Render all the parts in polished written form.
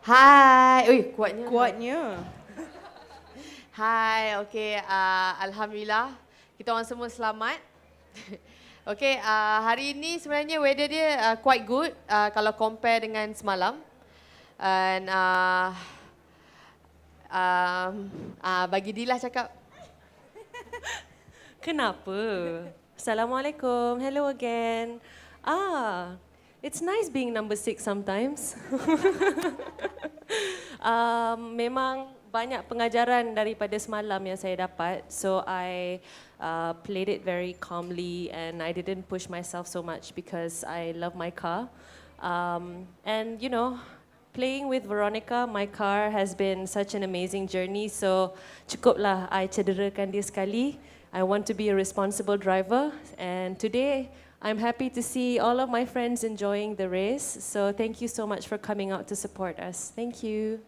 Hai, ui kuatnya. Kuatnya. Hai, okey, alhamdulillah kita orang semua selamat. Okey, hari ini sebenarnya weather dia quite good kalau compare dengan semalam. And bagi Dilah cakap. Kenapa? Assalamualaikum. Hello again. It's nice being number 6 sometimes. Memang banyak pengajaran daripada semalam yang saya dapat. So I played it very calmly and I didn't push myself so much because I love my car. And you know, playing with Veronica, my car has been such an amazing journey. So cukuplah I cederakan dia sekali. I want to be a responsible driver. And today, I'm happy to see all of my friends enjoying the race. So thank you so much for coming out to support us. Thank you.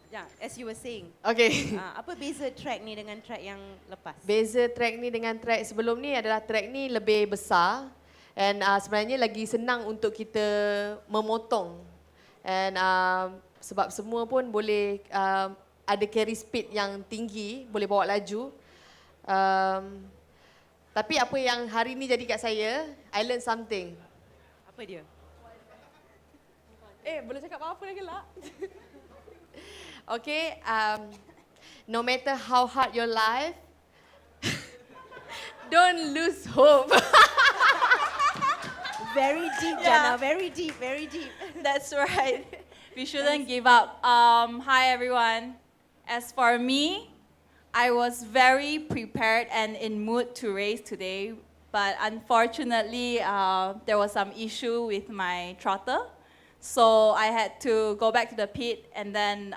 Yeah, as you were saying. Okey. Apa beza track ni dengan track yang lepas? Beza track ni dengan track sebelum ni adalah track ni lebih besar. And sebenarnya lagi senang untuk kita memotong. And sebab semua pun boleh ada carry speed yang tinggi, boleh bawa laju. Tapi apa yang hari ni jadi kat saya, I learn something. Apa dia? Boleh cakap apa lagi lah? Okay, no matter how hard your life, don't lose hope. Very deep, Jana. Very deep, very deep. That's right. We shouldn't give up. Hi, everyone. As for me, I was very prepared and in mood to race today, but unfortunately, there was some issue with my throttle. So I had to go back to the pit and then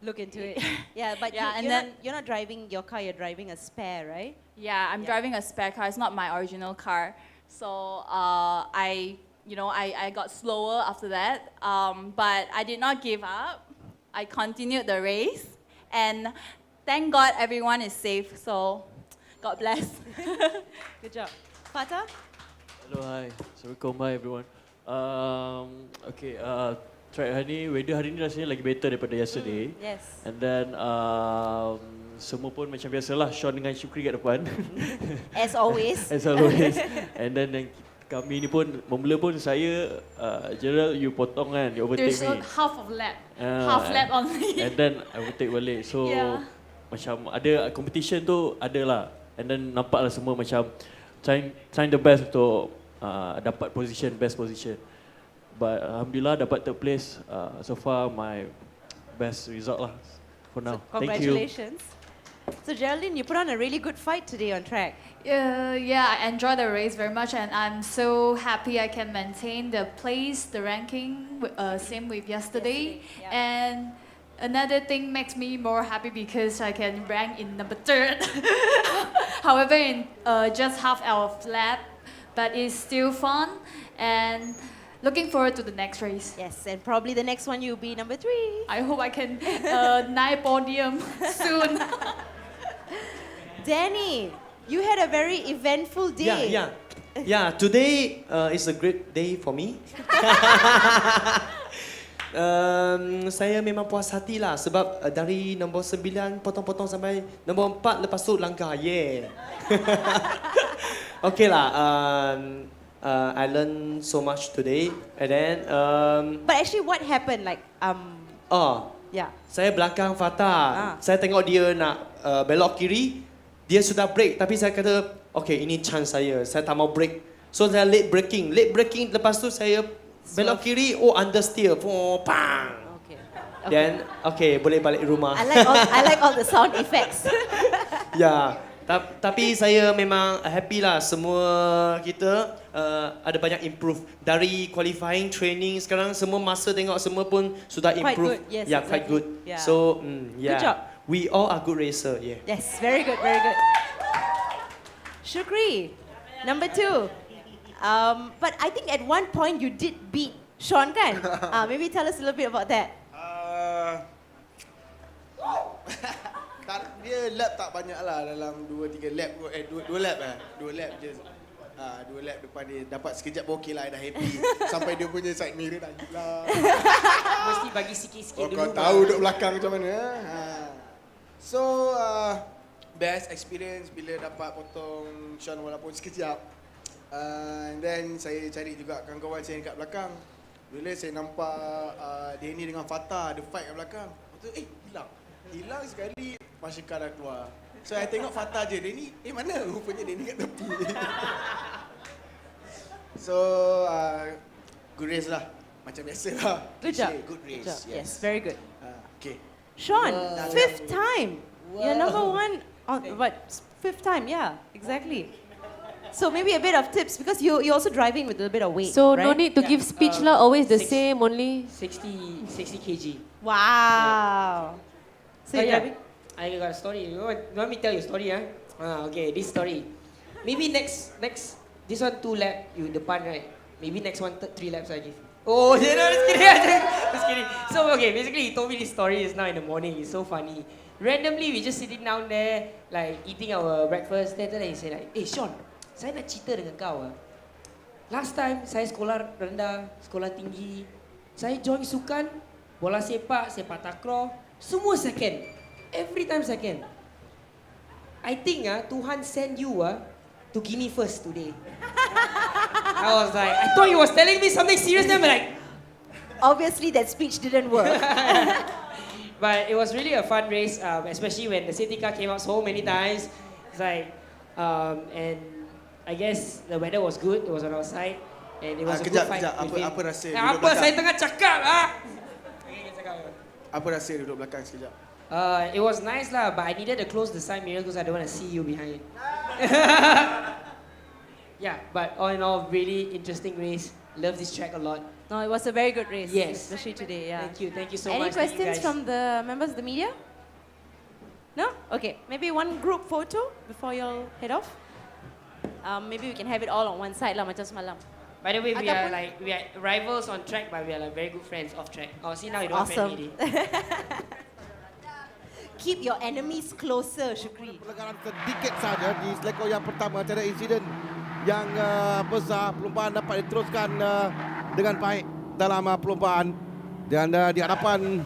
Look into it. Yeah, but Yeah, and you're not driving your car, you're driving a spare, right? yeah, I'm driving a spare car. It's not my original car. So I got slower after that, but I did not give up. I continued the race, and thank God everyone is safe. So God bless. Good job. Fatah? Hello, hi. Assalamualaikum, hi everyone. Okay, track hari ni, weather hari ni rasanya lagi better daripada yesterday. Yes. And then semua pun macam biasalah, Sean dengan Syukri kat depan. As always. As always. And then kami ni pun, memula pun saya, Gerald, you potong kan, you overtake There's me. half of lap, half lap only. And then I overtake balik. So Yeah. macam ada competition tu ada lah. And then nampaklah semua macam trying the best untuk dapat position, best position. But alhamdulillah dapat third place. So far my best result lah for now. So, Thank you. congratulations. So Geraldine, you put on a really good fight today on track. Yeah, I enjoy the race very much, and I'm so happy I can maintain the place, the ranking, same with yesterday. Yeah. And another thing makes me more happy because I can rank in number third. However, in just half our lap, but it's still fun, and looking forward to the next race. Yes, and probably the next one you'll be number 3. I hope I can naik podium soon. Danny, you had a very eventful day. Yeah, today is a great day for me. Saya memang puas hati lah sebab dari nombor 9 potong-potong sampai nombor 4 lepas tu langgar. Yeah. Okay lah. I learned so much today and then But actually what happened? Yeah. saya belakang Fatah. Saya tengok dia nak belok kiri, dia sudah break tapi saya kata okay, ini chance saya. Saya tak mau break. So saya late braking. Lepas tu saya belok kiri, understeer. Pang. Okay. Then boleh balik rumah. I like all the sound effects. Ya. Tapi saya memang happy lah, semua kita ada banyak improve dari qualifying, training, sekarang semua masa tengok semua pun sudah Quite improve. good, yes, Yeah, quite exactly. good. Yeah. So, yeah. Good job. We all are good racer, yeah. Yes, very good, very good. Shukri, number 2. But I think at one point you did beat Sean kan? Maybe tell us a little bit about that. Dia lap tak banyak lah, dalam 2-3 lap. 2 lap je. 2 lap depan dia. Dapat sekejap okey lah, dah happy. Sampai dia punya side mirror dah gila. Mesti bagi sikit-sikit Oh, dulu. kau tahu duduk belakang macam mana. So, best experience bila dapat potong Sean walaupun sekejap. And then saya cari juga kawan-kawan saya dekat belakang. Bila saya nampak Danny dengan Fatah ada fight kat belakang. Lepas tu hilang. Hilang sekali Mashika dah keluar. So saya tengok Fatah je, Danny mana? Rupanya Danny kat tepi. So good race lah. Macam biasa lah. Good job. Good Good race. job. Yes, very good. Okay. Sean, Wow. 5th time. You're number 1 on what? 5th time, yeah, exactly. So maybe a bit of tips because you're also driving with a bit of weight. So right? no need to Yeah, give speech lah, always the 6 same only. 60 kg. Wow. So you're yeah, driving? I got a story. You want me tell you a story? Okay, this story. Maybe next, this one 2 lap, you depan, right? Maybe next one 3 laps I give. Oh, no, just kidding. Just kidding. So, okay, basically he told me this story just now in the morning. It's so funny. Randomly, we just sitting down there, like eating our breakfast. Then he said like, "Hey Sean, saya nak cerita dengan kau. Last time, saya sekolah rendah, sekolah tinggi. Saya join sukan, bola sepak, sepak takraw, semua second. Every time second. I think Tuhan send you to give me first today." I was like, I thought he was telling me something serious. Then I'm like, Obviously that speech didn't work. but it was really a fun race, especially when the safety car came out so many times. It's like, and I guess the weather was good. It was on our side, and it was a good fight. with him. Apa rasa duduk Apa? belakang? Saya tengah cakap Okay, cakap. Apa rasa duduk belakang sekejap? It was nice lah, but I needed to close the side mirror because I don't want to see you behind. Yeah, but all in all, really interesting race. Love this track a lot. No, it was a very good race. Yes. Especially today, yeah. Thank you so Any much. Thank you questions guys. from the members of the media? No? Okay, maybe one group photo before you all head off. Maybe we can have it all on one side lah, macam semalam. By the way, we are Ataupun- rivals on track, but we are like very good friends off track. Oh, see now you don't Awesome. friend me. Keep your enemies closer, Shukri. Pelanggaran sedikit saja di seleko yang pertama, tiada insiden yang besar. Perlumbaan dapat diteruskan dengan baik dalam perlumbaan. Dan di hadapan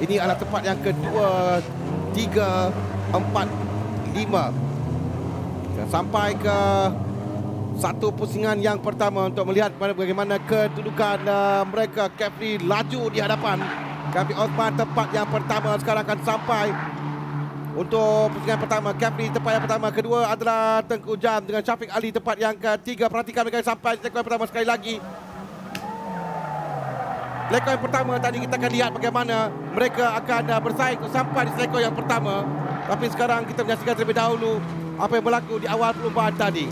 ini adalah tempat yang kedua, 3, 4, 5. Dan sampai ke satu pusingan yang pertama untuk melihat bagaimana kedudukan mereka. Kefri laju di hadapan. Kefri Osman tempat yang pertama sekarang akan sampai untuk pusingan pertama. Kefri tempat yang pertama. Kedua adalah Tengku Jam dengan Syafiq Ali tempat yang ketiga. Perhatikan mereka sampai seleko yang pertama sekali lagi. Seleko yang pertama tadi kita akan lihat bagaimana mereka akan bersaing untuk sampai di seleko yang pertama. Tapi sekarang kita menyaksikan terlebih dahulu apa yang berlaku di awal perlumbaan tadi.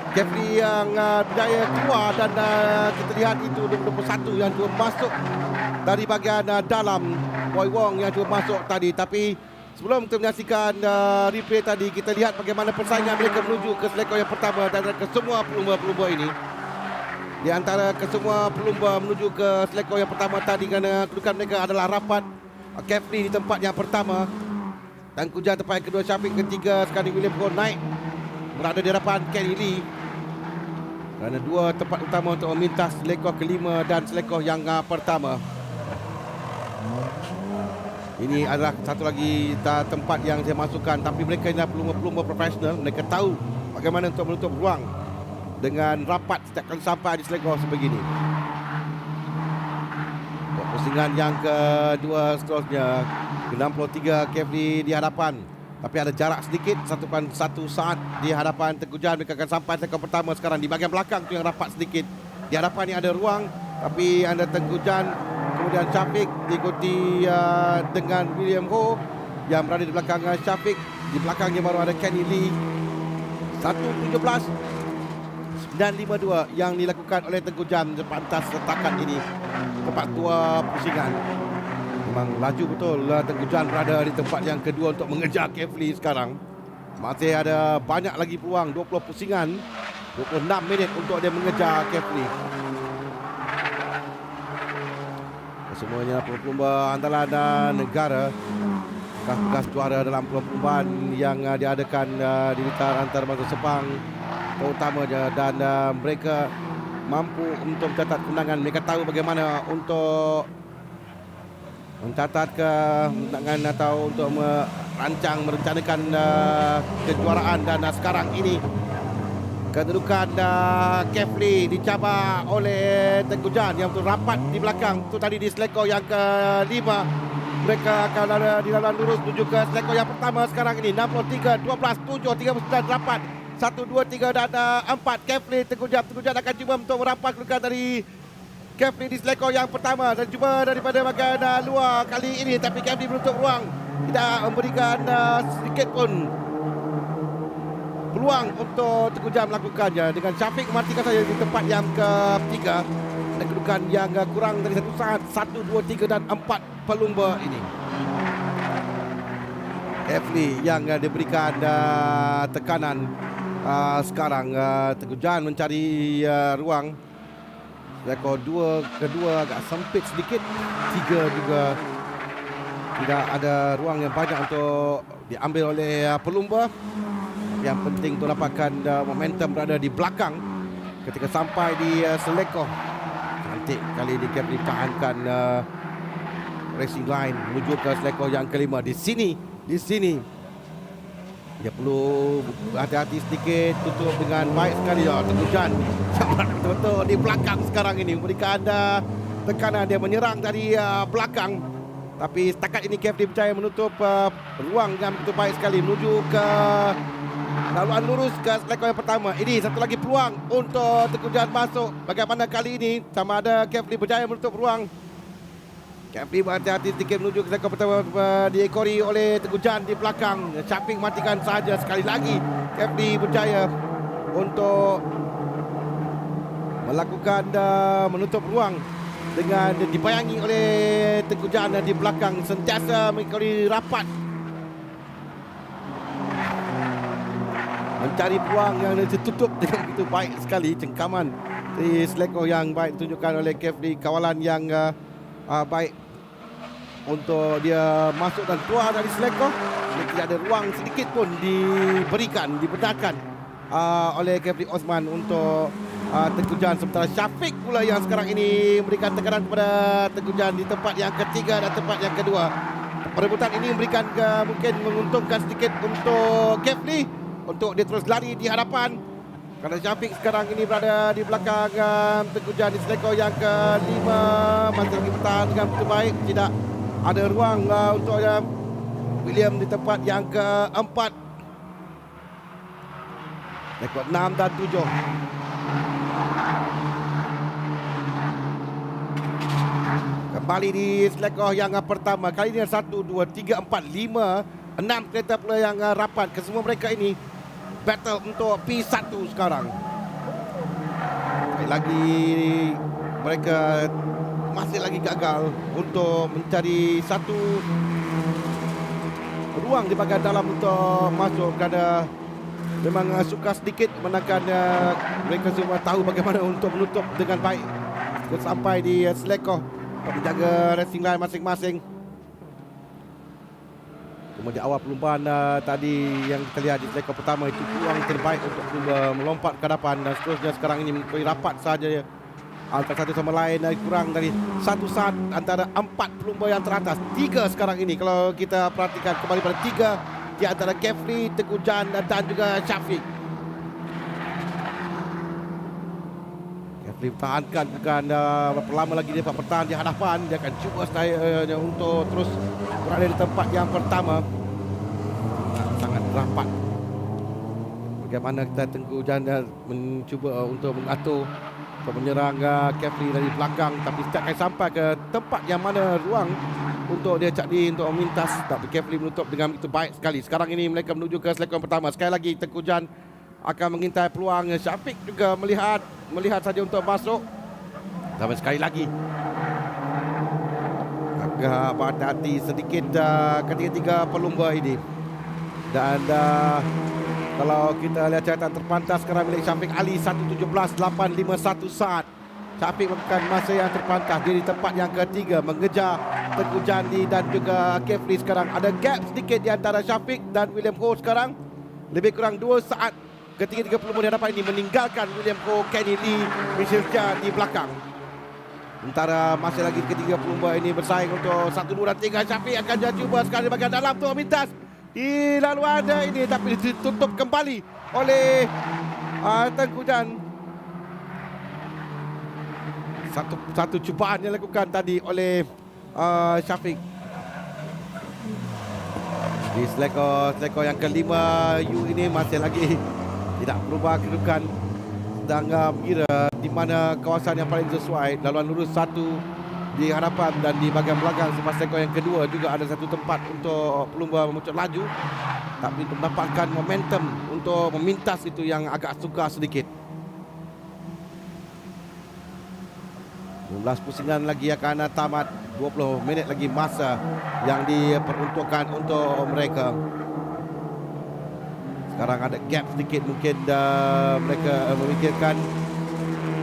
Kefri yang berjaya keluar dan kita lihat itu 21 yang cuba masuk dari bahagian dalam. Boy Wong yang cuba masuk tadi. Tapi sebelum kita menyaksikan replay tadi, kita lihat bagaimana persaingan mereka menuju ke seleko yang pertama dan ke semua pelumba-pelumba ini. Di antara kesemua pelumba menuju ke seleko yang pertama tadi kerana kedudukan mereka adalah rapat. Kefri di tempat yang pertama dan Kujan tempat yang kedua, Syafiq ketiga. Sekali William Cole naik berada di hadapan Kenny Lee kerana dua tempat utama untuk memintas selekoh kelima dan selekoh yang pertama. Ini adalah satu lagi tempat yang saya masukkan, tapi mereka adalah pelumba-pelumba profesional. Mereka tahu bagaimana untuk menutup ruang dengan rapat setiap kali sampai di selekoh sebegini. Pusingan yang kedua seterusnya, ke-63 Kefri di hadapan. Tapi ada jarak sedikit, satu saat di hadapan Tengku Jan. Mereka akan sampai selekoh pertama sekarang. Di bahagian belakang tu yang rapat sedikit. Di hadapan ni ada ruang, tapi ada Tengku Jan, kemudian Syafiq diikuti dengan William Ho yang berada di belakang Syafiq. Di belakangnya baru ada Kenny Lee. 1.17 9.52 yang dilakukan oleh Tengku Jan sepantas setakat ini. Tempat tua pusingan. Memang laju betul Tengku Jan berada di tempat yang kedua untuk mengejar Kefli sekarang. Masih ada banyak lagi peluang, 20 pusingan, 26 minit untuk dia mengejar Kefli. Semuanya pelumba andalan negara bekas juara dalam perlombaan yang diadakan di Liga Antarabangsa Sepang terutamanya, dan mereka mampu untuk mencatat kemenangan. Mereka tahu bagaimana untuk mencatat kemenangan atau untuk merencanakan kejuaraan. Dan sekarang ini kedudukan Kefli dicabar oleh Tengku Jan yang betul rapat di belakang. Itu tadi di selekor yang kelima. Mereka akan ada di laluan lurus menuju ke selekor yang pertama sekarang ini. 63, 12, 7, 39, 8, 1, 2, 3 dan 4. Kefli, Tengku Jan akan cuba untuk merampas kedudukan dari Kefli di selekor yang pertama dan cuba daripada bahagian luar kali ini, tapi Kefli menutup ruang, tidak memberikan sedikit pun peluang untuk Tengku Jan melakukannya, dengan Syafiq mematikan saja di tempat yang ketiga dan kedudukan yang kurang dari 1 saat. 1, 2, 3 dan 4 pelumba ini. Kefli yang diberikan tekanan. Sekarang Tengku Jan mencari ruang. Rekor kedua agak sempit sedikit. 3 juga tidak ada ruang yang banyak untuk diambil oleh pelumba. Yang penting untuk dapatkan momentum berada di belakang ketika sampai di selekor. Cantik kali ini Kefli tahankan racing line menuju ke selekor yang kelima. Di sini dia perlu hati-hati sedikit, tutup dengan baik sekali. Tengku Jan betul-betul di belakang sekarang ini memberikan tekanan. Dia menyerang dari belakang, tapi setakat ini Kefli berjaya menutup ruang yang begitu baik sekali menuju ke laluan lurus ke selekor yang pertama. Ini satu lagi peluang untuk Tengku Jan masuk. Bagaimana kali ini, sama ada Kefli berjaya menutup ruang. Kefli berhati-hati sedikit menuju ke selekor pertama, diekori oleh Tengku Jan di belakang. Syafiq matikan saja sekali lagi. Kefli berjaya untuk melakukan menutup ruang dengan dibayangi oleh Tengku Jan di belakang, sentiasa mengekori rapat, mencari peluang yang ditutup dengan begitu baik sekali. Cengkaman di selekor yang baik ditunjukkan oleh Kefli, kawalan yang baik untuk dia masuk dan keluar dari selekor. Tidak ada ruang sedikit pun dibenarkan oleh Kefli Osman untuk Tengku Jan. Sementara Syafiq pula yang sekarang ini memberikan tekanan kepada Tengku Jan di tempat yang ketiga dan tempat yang kedua. Perebutan ini memberikan mungkin menguntungkan sedikit untuk Kefli untuk dia terus lari di hadapan, kerana Syafiq sekarang ini berada di belakang Tengku Jan di selekor yang kelima. Masih lagi bertahan dengan begitu baik, tidak ada ruang untuk William di tempat yang keempat. Rekod 6 dan 7. Kembali di selekor yang pertama. Kali ini 1, 2, 3, 4, 5, 6 kereta pula yang rapat. Kesemua mereka ini battle untuk P1 sekarang. Sekali lagi mereka masih lagi gagal untuk mencari satu ruang di bahagian dalam untuk masuk, kerana memang suka sedikit menangkan. Mereka semua tahu bagaimana untuk menutup dengan baik sampai di selekor, menjaga racing line masing-masing. Kemudian awal perlumbaan tadi yang kita lihat di selekor pertama itu peluang terbaik untuk melompat ke hadapan, dan seterusnya sekarang ini mengikuti rapat saja antara satu sama lain, kurang dari 1 saat antara 4 pelumba yang teratas. 3 sekarang ini kalau kita perhatikan kembali pada 3 di antara Kefli, Tengku Jan dan juga Syafiq. Kefli pertahankan, bukan berapa lama lagi dia dapat bertahan di hadapan. Dia akan cuba saya untuk terus berada di tempat yang pertama. Sangat rapat. Bagaimana kita Tengku Jan mencuba untuk mengatur, untuk menyerang Kefli dari belakang, tapi setiap kali sampai ke tempat yang mana ruang untuk dia cari untuk memintas, tapi Kefli menutup dengan begitu baik sekali. Sekarang ini mereka menuju ke selekor pertama. Sekali lagi Tengku Jan akan mengintai peluang. Syafiq juga melihat saja untuk masuk. Tapi sekali lagi agak berhati-hati sedikit ketiga-tiga pelumba ini. Dan kalau kita lihat catatan terpantas sekarang milik Syafiq Ali 1:17.851 saat. Syafiq melakukan masa yang terpantas. Dia di tempat yang ketiga mengejar Tengku Jandi dan juga Kefli sekarang. Ada gap sedikit di antara Syafiq dan William Ho sekarang. Lebih kurang 2 saat. Ketiga 30 di hadapan ini meninggalkan William Ho, Kenny Lee, Michelle Chia di belakang. Sementara masih lagi ketiga pelumba ini bersaing untuk 1, 2 dan 3. Syafiq akan cuba sekali bagian dalam untuk memintas di laluan ini, tapi ditutup kembali oleh Tengku Jan. Satu cubaan yang dilakukan tadi oleh Syafiq. Di selekor yang kelima, Yu ini masih lagi tidak berubah kedudukan. Sedang mengira di mana kawasan yang paling sesuai. Laluan lurus 1 di hadapan dan di bahagian belakang selepas selekor yang kedua juga ada satu tempat untuk pelumba memuncak laju. Tapi untuk mendapatkan momentum untuk memintas itu yang agak sukar sedikit. 12 pusingan lagi akan tamat. 20 minit lagi masa yang diperuntukkan untuk mereka. Sekarang ada gap sedikit, mungkin mereka memikirkan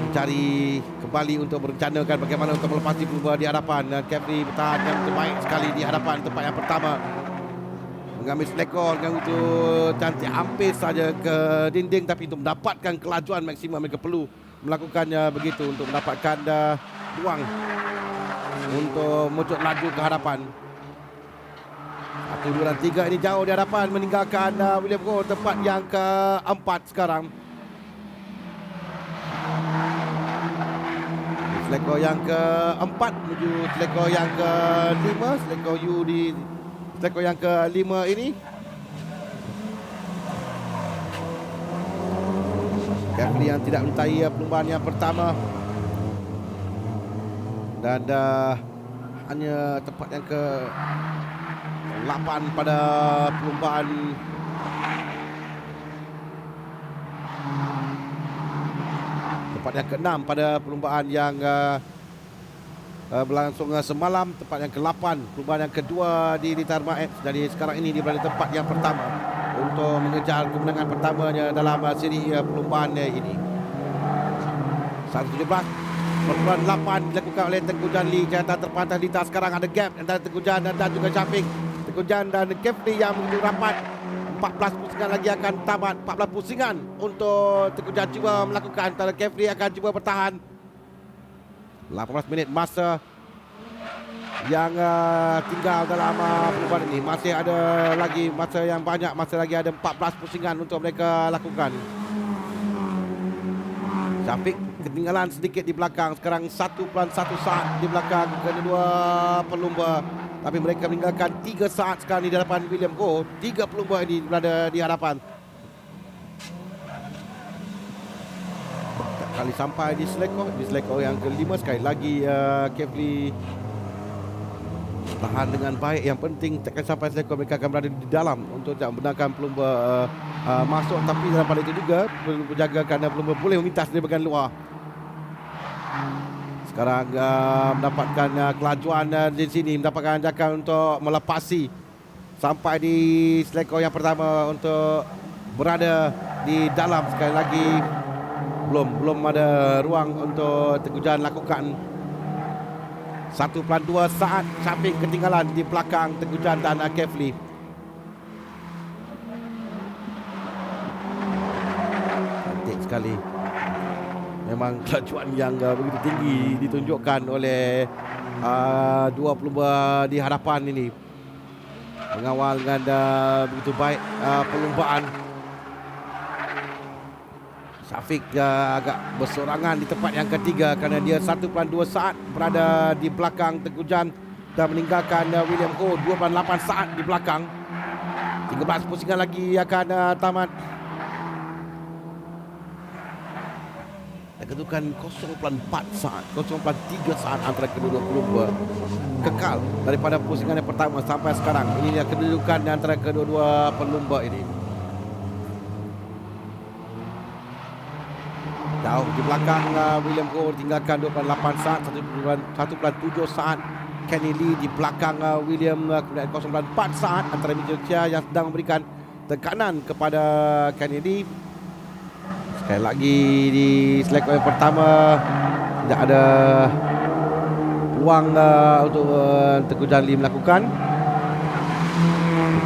mencari kembali untuk merencanakan bagaimana untuk melepasi pelumba di hadapan. Kefli bertahan yang terbaik sekali di hadapan tempat yang pertama. Mengambil selekor dengan itu cantik hampir saja ke dinding, tapi untuk mendapatkan kelajuan maksimum mereka perlu melakukannya begitu untuk mendapatkan ruang untuk muncul laju ke hadapan. 1, 2 dan 3 ini jauh di hadapan meninggalkan William Ho tempat yang keempat sekarang. Selekor yang keempat menuju selekor yang kelima. Selekor Yu di selekor yang kelima ini. Kefli yang tidak mentai perlumbaan yang pertama. Dan hanya tempat yang ke-8 pada perlumbaan tempat yang ke-6 pada perlumbaan yang berlangsung semalam. Tempat yang ke-8 perlumbaan yang kedua di Dharma X. Jadi sekarang ini dia berada di tempat yang pertama untuk mengejar kemenangan pertamanya dalam siri perlumbaan ini. 117 perlumbaan 8 dilakukan oleh Tengku Jan Lee. Jayatan terpantas lintas. Sekarang ada gap antara Tengku Jan dan juga Syafiq. Tengku Jan dan Kefli yang menuju rapat. 14 pusingan lagi akan tamat. 14 pusingan untuk Tengku Jan cuba melakukan. Antara Kefli akan cuba bertahan. 18 minit masa yang tinggal dalam perlumbaan ini. Masih ada lagi masa yang banyak. Masih lagi ada 14 pusingan untuk mereka lakukan. Syafiq ketinggalan sedikit di belakang. Sekarang 1.1 saat di belakang kedua pelumba. Tapi mereka meninggalkan 3 saat sekarang di hadapan William Ho. 3 pelumba ini berada di hadapan. Tak kali sampai di selekor yang kelima. Sekali lagi Kefli tahan dengan baik. Yang penting takkan sampai selekor mereka akan berada di dalam untuk tidak membenarkan pelumba masuk. Tapi dalam pada itu juga perlu berjaga kerana pelumba boleh memintas dari bahagian luar. Sekarang mendapatkan kelajuan di sini, mendapatkan ajakan untuk melepasi sampai di selekor yang pertama untuk berada di dalam. Sekali lagi belum ada ruang untuk Tengku Jan lakukan. 1.2 saat Syafiq ketinggalan di belakang Tengku Jan dan Kefli. Cantik sekali. Memang kelajuan yang begitu tinggi ditunjukkan oleh dua pelumba di hadapan ini. Mengawal dengan begitu baik perlumbaan. Syafiq agak bersorangan di tempat yang ketiga kerana dia 1.2 saat berada di belakang Tengku Jan dan meninggalkan William Ho 2.8 saat di belakang. 13 pusingan lagi akan tamat. Kedudukan 0.4 saat, 0.3 saat antara kedua pelumba. Kekal daripada pusingan yang pertama sampai sekarang. Ini kedudukan antara kedua-dua pelumba ini. Jauh di belakang William Ho tinggalkan 2.8 saat, 1.7 saat. Kenny Lee di belakang William, kemudian 0.4 saat antara Michelle Chia yang sedang memberikan tekanan kepada Kenny Lee. Sekali lagi di selekor yang pertama tidak ada peluang untuk Tengku Janli melakukan.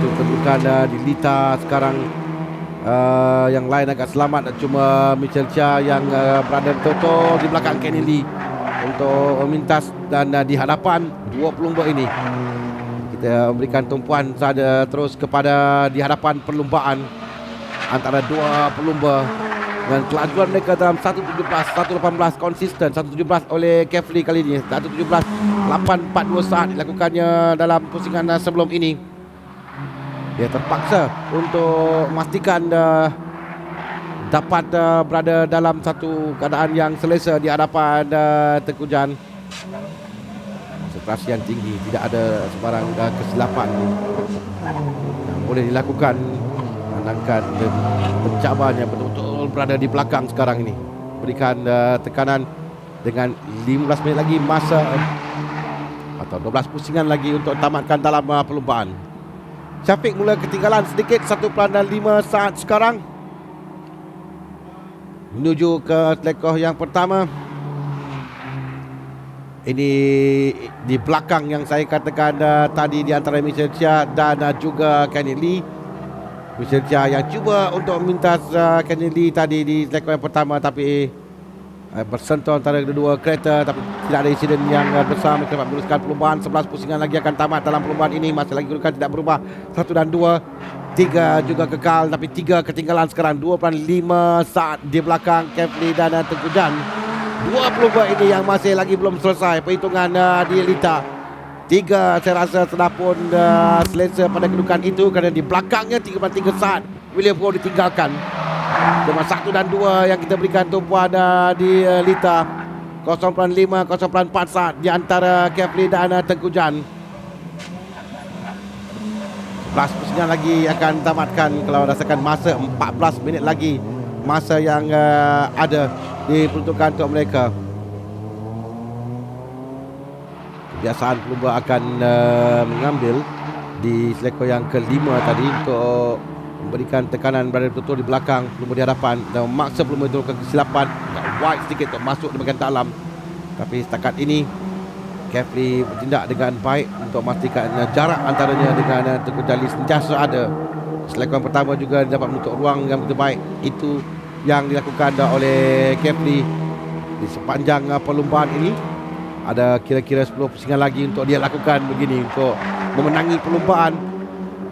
Itu kedudukan di Lita sekarang. Yang lain agak selamat, cuma Mitchell Chia yang berada betul-betul di belakang Kenny Lee untuk memintas, dan di hadapan dua pelumba ini kita memberikan tumpuan saja terus kepada di hadapan perlumbaan antara dua pelumba, dan kelajuan mereka dalam 1.17, 1.18 konsisten, 1.17 oleh Kefli kali ini, 1.17 8.42 saat dilakukannya dalam pusingan sebelum ini. Dia terpaksa untuk memastikan dapat berada dalam satu keadaan yang selesa di hadapan Tengku Jan. Konsentrasi yang tinggi, tidak ada sebarang kesilapan yang boleh dilakukan. Menangkan pencabarnya betul-betul berada di belakang sekarang ini. Berikan tekanan dengan 15 minit lagi masa atau 12 pusingan lagi untuk tamatkan dalam perlumbaan. Syafiq mula ketinggalan sedikit 1.5 saat sekarang menuju ke telekoh yang pertama. Ini di belakang yang saya katakan tadi di antara Mitchell Chia dan juga Kenny Lee. Mitchell Chia yang cuba untuk memintas Kenny Lee tadi di telekoh yang pertama, tapi bersentuh antara kedua kereta, tapi tidak ada insiden yang besar. Mereka dapat meneruskan perlumbaan. 11 pusingan lagi akan tamat dalam perlumbaan ini. Masih lagi kedudukan tidak berubah, 1 dan 2. 3 juga kekal, tapi 3 ketinggalan sekarang. 2.5 saat di belakang Kefli dan Tengku Jan. Dua pelumba ini yang masih lagi belum selesai perhitungan di Lita. 3 saya rasa sudah pun selesa pada kedudukan itu, kerana di belakangnya 3.3 saat William Goh ditinggalkan. Cuma 1 dan 2 yang kita berikan tumpuan di Lita. 0.5, 0.4 saat di antara Kefli dan Tengku Jan. 11 pusingan lagi akan tamatkan kalau rasakan masa 14 minit lagi masa yang ada diperuntukkan untuk mereka. Kebiasaan pelumba akan mengambil di seleko yang kelima tadi untuk memberikan tekanan berada betul di belakang pelumba di hadapan dan memaksa pelumba itu ke kesilapan, agak wide sedikit untuk masuk di bahagian dalam. Tapi setakat ini Kefli bertindak dengan baik untuk memastikan jarak antaranya dengan Tengku Janli sentiasa ada. Seleko yang pertama juga dapat menutup ruang yang begitu baik. Itu yang dilakukan oleh Kefli di sepanjang perlumbaan ini. Ada kira-kira 10 pusingan lagi untuk dia lakukan begini untuk memenangi perlumbaan.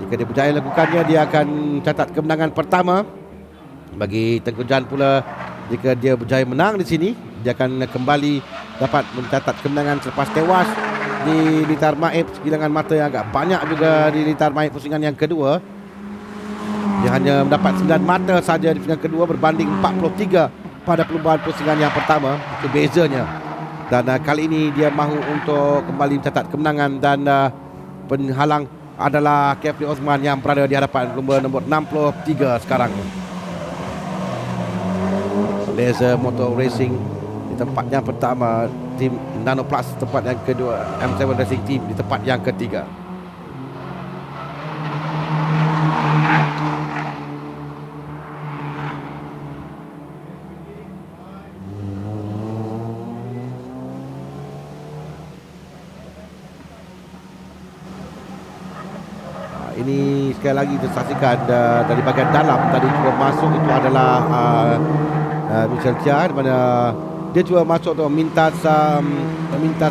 Jika dia berjaya lakukannya, dia akan catat kemenangan pertama. Bagi Tengku Jan pula, jika dia berjaya menang di sini, dia akan kembali dapat mencatat kemenangan selepas tewas di Litar Maib. Kehilangan mata yang agak banyak juga di Litar Maib pusingan yang kedua. Dia hanya mendapat 9 mata saja di pusingan kedua berbanding 43 pada perlumbaan pusingan yang pertama. Itu bezanya. Dan kali ini dia mahu untuk kembali mencatat kemenangan, dan penghalang adalah Kefli Osman yang berada di hadapan pelumba nombor 63 sekarang. Laser Motor Racing di tempat yang pertama, tim Nano Plus tempat yang kedua, M7 Racing Team di tempat yang ketiga. Ini sekali lagi disaksikan dari bahagian dalam tadi cuba masuk itu adalah Mitchell Chia, di mana dia cuba masuk untuk memintas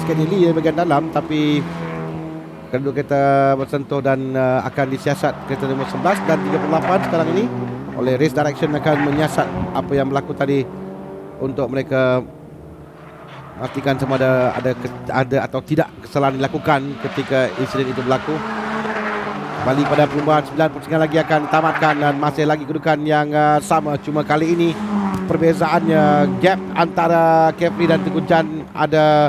Kenny Lee di bahagian dalam, tapi kedua kereta bersentuh dan akan disiasat kereta nombor 11 dan 38 sekarang ini oleh Race Direction akan menyiasat apa yang berlaku tadi untuk mereka pastikan sama ada atau tidak kesalahan dilakukan ketika insiden itu berlaku. Kembali pada perlumbaan 9 pusingan lagi akan ditamatkan dan masih lagi kedudukan yang sama, cuma kali ini perbezaannya gap antara Kefli dan Tengku Jan ada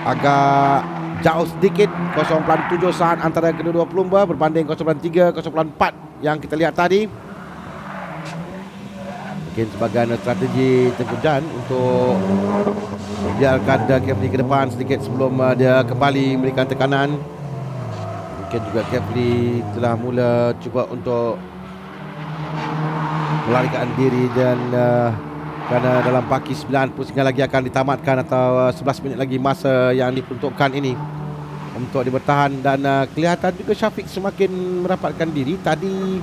agak jauh sedikit, 0.7 saat antara kedua-dua pelumba berbanding 0.3, 0.4 yang kita lihat tadi. Mungkin sebagai strategi Tengku Jan untuk membiarkan Kefli ke depan sedikit sebelum dia kembali memberikan tekanan. Mungkin juga Kefli telah mula cuba untuk melarikan diri dan kerana dalam baki 9 pusingan lagi akan ditamatkan atau 11 minit lagi masa yang diperuntukkan ini untuk dia bertahan. Dan kelihatan juga Syafiq semakin merapatkan diri. Tadi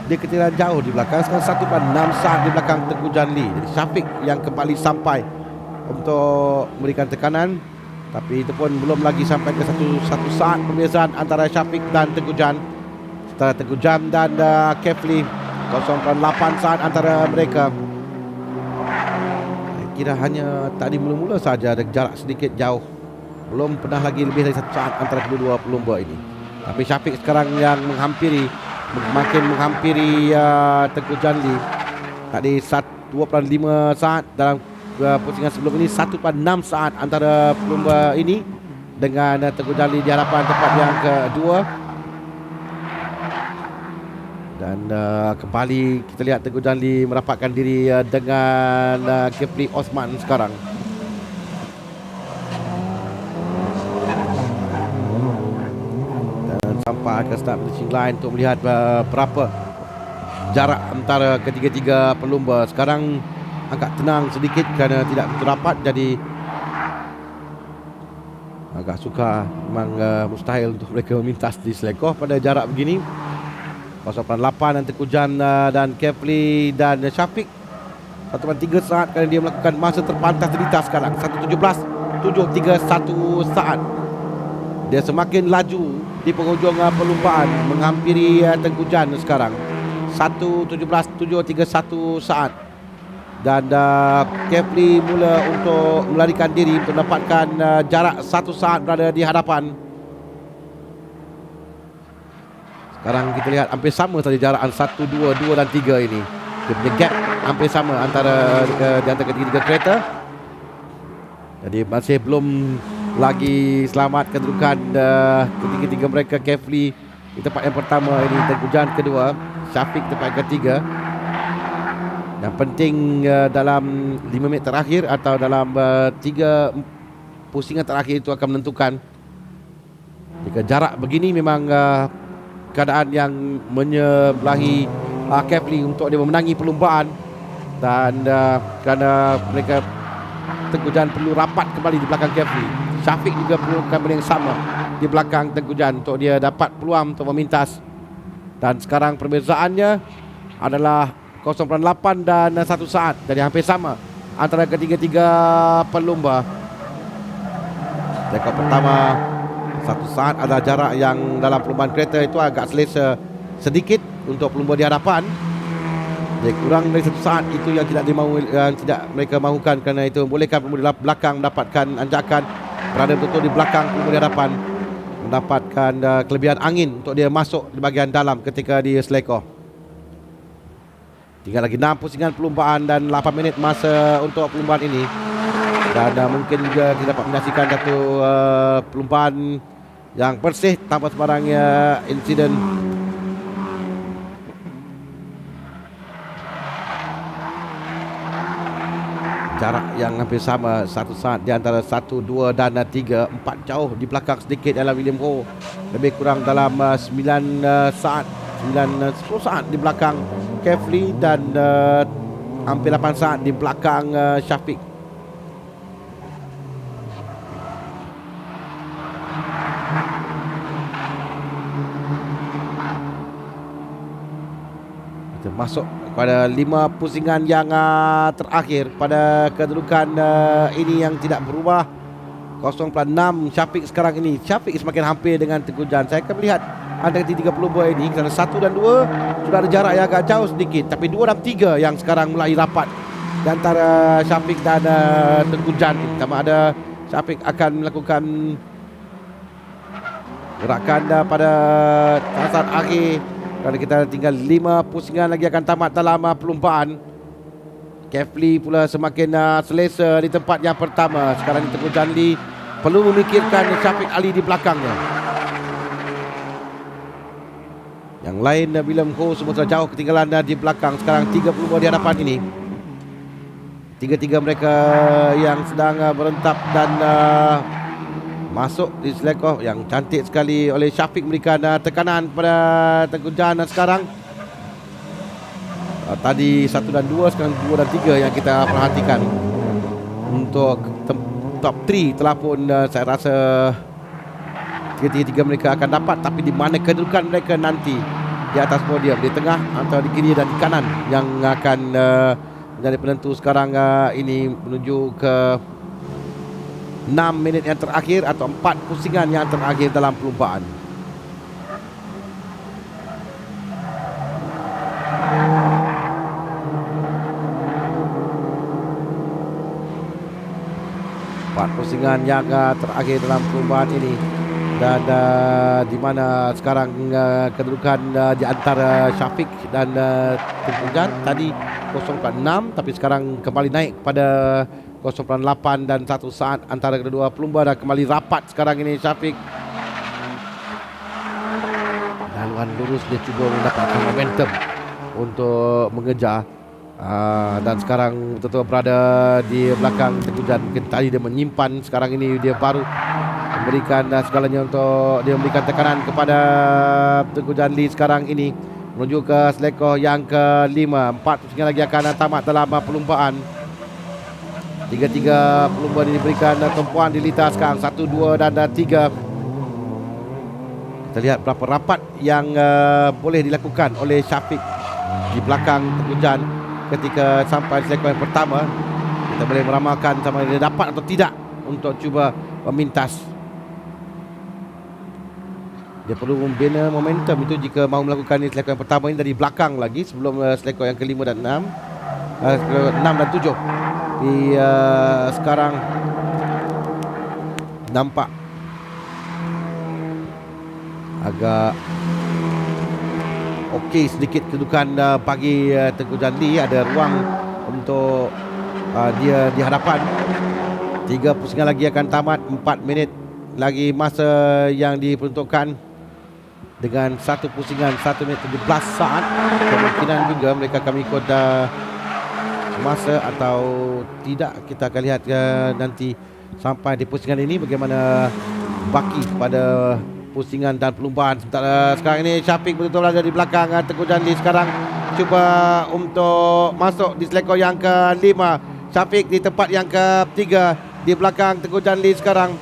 dia ketinggalan jauh di belakang, sekarang 1.6 saat di belakang Tengku Janli. Jadi Syafiq yang kembali sampai untuk memberikan tekanan, tapi itu pun belum lagi sampai ke satu saat perbezaan antara Syafiq dan Tengku Jan. Setelah Tengku Jan dan Kefli 0.8 saat antara mereka. Saya kira hanya tadi mula-mula saja ada jarak sedikit jauh, belum pernah lagi lebih dari 1 saat antara kedua-dua pelumba ini. Tapi Syafiq sekarang yang makin menghampiri Tengku Janli. Tadi 2.5 saat dalam pusingan sebelum ini, 1.6 saat antara pelumba ini dengan Tengku Janli di hadapan tempat yang kedua. Dan kembali kita lihat Tengku Janli merapatkan diri dengan Kefli Osman sekarang. Sampai ke start finishing line untuk melihat berapa jarak antara ketiga-tiga pelumba. Sekarang agak tenang sedikit kerana tidak begitu rapat, jadi agak suka, memang mustahil untuk mereka memintas di selekoh pada jarak begini. 0.8 dan Tengku Jan dan Kefli dan Syafiq 1.3 saat kerana dia melakukan masa terpantas derita sekarang. 1.17.731 saat. Dia semakin laju di penghujung perlumbaan, menghampiri Tengku Jan sekarang. 1.17.731 saat. Dan Kefli mula untuk melarikan diri untuk mendapatkan jarak 1 saat berada di hadapan. Sekarang kita lihat hampir sama tadi jarak 1, 2, 2 dan 3 ini. Dia punya gap hampir sama antara di antara ketiga kereta. Jadi masih belum lagi selamat kedudukan ketiga-tiga mereka. Kefli di tempat yang pertama ini, Tengku Jan kedua, Syafiq tempat yang ketiga. Yang penting dalam 5 minit terakhir atau dalam 3 pusingan terakhir itu akan menentukan. Jika jarak begini memang keadaan yang menyebelahi Kefli untuk dia memenangi perlumbaan. Dan kerana mereka, Tengku Jan perlu rapat kembali di belakang Kefli. Syafiq juga perlu benda yang sama di belakang Tengku Jan untuk dia dapat peluang untuk memintas. Dan sekarang perbezaannya adalah 0.8 dan 1 saat. Jadi hampir sama antara ketiga-tiga pelumba. Rekod pertama 1 saat adalah jarak yang dalam perlumbaan kereta itu agak selesa sedikit untuk pelumba di hadapan. Jadi kurang dari 1 saat itu yang tidak mereka mahukan, kerana itu membolehkan pelumba di belakang mendapatkan anjakan, berada betul di belakang pelumba di hadapan, mendapatkan kelebihan angin untuk dia masuk di bahagian dalam ketika dia selekoh. Tinggal lagi 6 pusingan perlumbaan dan 8 minit masa untuk perlumbaan ini. Dan mungkin juga kita dapat menyaksikan satu perlumbaan yang bersih tanpa sebarang insiden. Jarak yang hampir sama 1 saat di antara 1, 2 dan 3. 4 jauh di belakang sedikit dalam William Ho. Lebih kurang dalam 9 saat, 9-10 saat di belakang Kefli dan hampir 8 saat di belakang Syafiq. Kita masuk pada 5 pusingan yang terakhir pada kedudukan ini yang tidak berubah. 0.6 Syafiq sekarang ini. Syafiq semakin hampir dengan Tengku Jan. Saya akan melihat antara 3 pelumba ini, kerana 1 dan 2 sudah ada jarak yang agak jauh sedikit, tapi 2 dan 3 yang sekarang mulai rapat di antara Syafiq dan Tengku Jan. Sama ada Syafiq akan melakukan gerakan pada saat akhir, kerana kita tinggal 5 pusingan lagi akan tamat dalam perlumbaan. Kefli pula semakin selesa di tempat yang pertama. Sekarang Tengku Janli perlu memikirkan Syafiq Ali di belakangnya. Yang lain William Ho semua sudah jauh ketinggalan di belakang. Sekarang 3 pelumba di hadapan ini. 3 mereka yang sedang berentap dan masuk di selekoh yang cantik sekali oleh Syafiq, memberikan tekanan kepada Tengku Jan. Dan sekarang Tadi 1 dan 2, sekarang 2 dan 3 yang kita perhatikan. Untuk top 3 telah pun saya rasa tiga-tiga mereka akan dapat. Tapi di mana kedudukan mereka nanti di atas podium, di tengah atau di kiri dan di kanan, yang akan menjadi penentu sekarang ini menuju ke 6 minit yang terakhir atau 4 pusingan yang terakhir dalam perlumbaan. Pusingan yang terakhir dalam perlumbaan ini, dan di mana sekarang kedudukan di antara Syafiq dan Tengku Jan tadi 0.6, tapi sekarang kembali naik pada 0.8 dan 1 saat antara kedua pelumba, dan kembali rapat sekarang ini Syafiq. Laluan lurus dia cuba mendapatkan momentum untuk mengejar. Dan sekarang betul-betul berada di belakang Tengku Jan. Mungkin tadi dia menyimpan, sekarang ini dia baru memberikan segalanya untuk dia memberikan tekanan kepada Tengku Jan Lee sekarang ini menuju ke selekoh yang ke-5. 4 pusingan lagi akan tamat dalam perlumbaan. Tiga-tiga pelumba ini diberikan tumpuan di litar sekarang 1, 2 dan 3. Kita lihat berapa rapat yang boleh dilakukan oleh Syafiq di belakang Tengku Jan. Ketika sampai di selekoh yang pertama, kita boleh meramalkan sama dia dapat atau tidak untuk cuba memintas. Dia perlu membina momentum itu jika mahu melakukan di selekoh yang pertama ini dari belakang lagi sebelum selekoh yang ke-5 dan 6. 6 dan 7. Tapi sekarang nampak agak okey sedikit kedudukan bagi Tengku Jan Lee. Ada ruang untuk dia di hadapan. 3 pusingan lagi akan tamat. 4 minit lagi masa yang diperuntukkan. Dengan 1 pusingan 1 minit 17 saat, kemungkinan juga mereka akan ikut masa atau tidak. Kita akan lihat nanti sampai di pusingan ini bagaimana baki pada pusingan dan perlumbaan. Sementara sekarang ini Syafiq betul-betul berada di belakang Tengku Jan Lee sekarang cuba untuk masuk di selekoh yang ke-5. Syafiq di tempat yang ke-3 di belakang Tengku Jan Lee sekarang.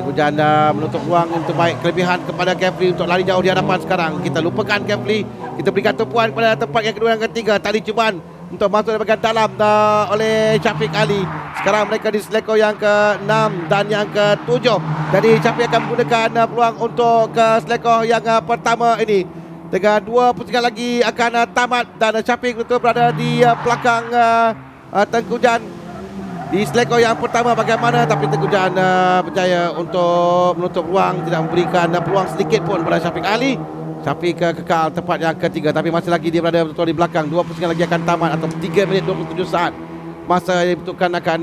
Tengku Jan menutup ruang untuk baik kelebihan kepada Kefli untuk lari jauh di hadapan sekarang. Kita lupakan Kefli, kita berikan tumpuan kepada tempat yang kedua dan ketiga. Tadi cubaan untuk masuk di bahagian dalam oleh Syafiq Ali. Sekarang mereka di selekoh yang ke-6 dan yang ke-7. Jadi Syafiq akan menggunakan peluang untuk ke selekoh yang pertama ini. Dengan 2 pusingan lagi akan tamat, dan Syafiq betul berada di belakang Tengku Jan di selekoh yang pertama. Bagaimana, tapi Tengku Jan berjaya untuk menutup ruang, tidak memberikan peluang sedikit pun kepada Syafiq Ali. Syafiq kekal tempat yang ketiga, tapi masih lagi dia berada betul di belakang. 2 pusingan lagi akan tamat atau 3 minit 27 saat masa yang dibutuhkan akan